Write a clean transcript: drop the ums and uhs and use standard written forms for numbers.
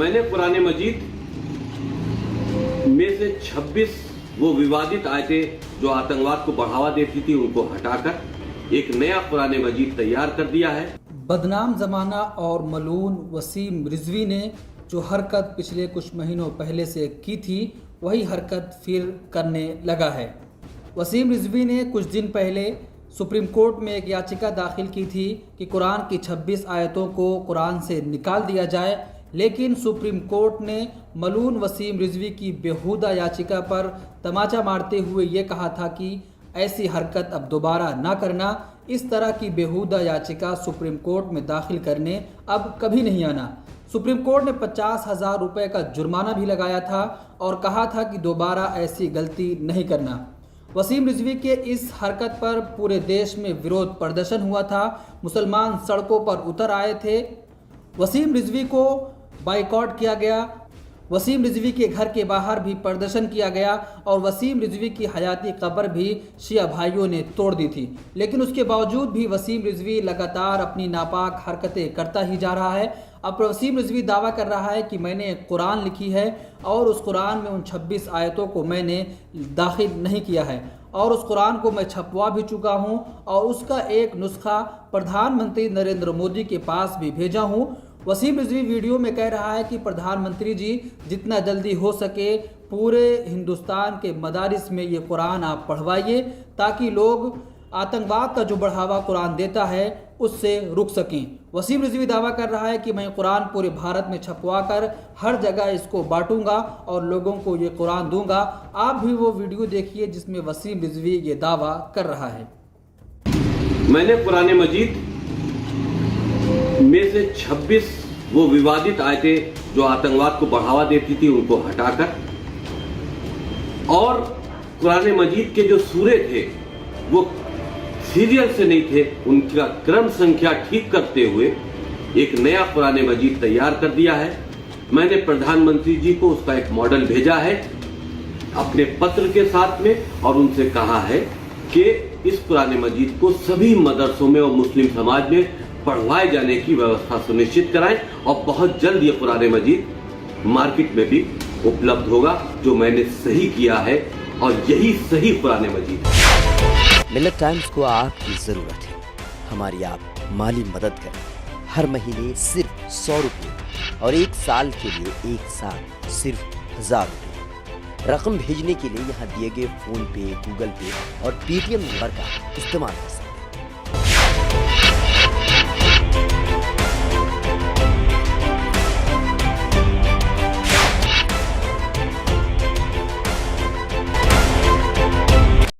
मैंने कुरान मजीद में से 26 वो विवादित आयतें जो आतंकवाद को बढ़ावा देती थी उनको हटाकर एक नया कुरान मजीद तैयार कर दिया है। बदनाम जमाना और मलून वसीम रिजवी ने जो हरकत पिछले कुछ महीनों पहले से की थी वही हरकत फिर करने लगा है। वसीम रिजवी ने कुछ दिन पहले सुप्रीम कोर्ट में एक याचिका दाखिल की थी कि कुरान की 26 आयतों को कुरान से निकाल दिया जाए, लेकिन सुप्रीम कोर्ट ने मलून वसीम रिजवी की बेहुदा याचिका पर तमाचा मारते हुए ये कहा था कि ऐसी हरकत अब दोबारा ना करना। इस तरह की बेहुदा याचिका सुप्रीम कोर्ट में दाखिल करने अब कभी नहीं आना। सुप्रीम कोर्ट ने 50,000 रुपये का जुर्माना भी लगाया था और कहा था कि दोबारा ऐसी गलती नहीं करना। वसीम रिजवी के इस हरकत पर पूरे देश में विरोध प्रदर्शन हुआ था। मुसलमान सड़कों पर उतर आए थे। वसीम रिजवी को बाइकआउट किया गया। वसीम रिजवी के घर के बाहर भी प्रदर्शन किया गया और वसीम रिजवी की हयाती कब्र भी शिया भाइयों ने तोड़ दी थी। लेकिन उसके बावजूद भी वसीम रिजवी लगातार अपनी नापाक हरकतें करता ही जा रहा है। अब वसीम रिजवी दावा कर रहा है कि मैंने कुरान लिखी है और उस कुरान में उन 26 आयतों को मैंने दाखिल नहीं किया है और उस कुरान को मैं छपवा भी चुका हूं और उसका एक नुस्खा प्रधानमंत्री नरेंद्र मोदी के पास भी भेजा हूं। वसीम रिजवी वीडियो में कह रहा है कि प्रधानमंत्री जी जितना जल्दी हो सके पूरे हिंदुस्तान के मदारिस में ये कुरान आप पढ़वाइए ताकि लोग आतंकवाद का जो बढ़ावा कुरान देता है उससे रुक सकें। वसीम रिजवी दावा कर रहा है कि मैं कुरान पूरे भारत में छपवा कर हर जगह इसको बांटूंगा और लोगों को ये कुरान दूंगा। आप भी वो वीडियो देखिए जिसमें वसीम रिजवी ये दावा कर रहा है। मैंने कुरान मजीद में से 26 वो विवादित आयतें जो आतंकवाद को बढ़ावा देती थी उनको हटाकर और कुरान मजीद के जो सूरे थे वो सीरियल से नहीं थे, उनका क्रम संख्या ठीक करते हुए एक नया कुरान मजीद तैयार कर दिया है। मैंने प्रधानमंत्री जी को उसका एक मॉडल भेजा है अपने पत्र के साथ में और उनसे कहा है कि इस कुरान मजीद को सभी मदरसों में और मुस्लिम समाज में पढ़वाए जाने की व्यवस्था सुनिश्चित कराएं और बहुत जल्द ये कुरान मजीद मार्केट में भी उपलब्ध होगा, जो मैंने सही किया है और यही सही कुरान मजीद है। मिल्लत टाइम्स को आपकी जरूरत है, हमारी आप माली मदद करें। हर महीने सिर्फ 100 रुपये और 1 साल के लिए एक साल सिर्फ 1000 रुपये। रकम भेजने के लिए यहाँ दिए गए फोन पे, गूगल पे और पेटीएम नंबर का इस्तेमाल कर सकते हैं।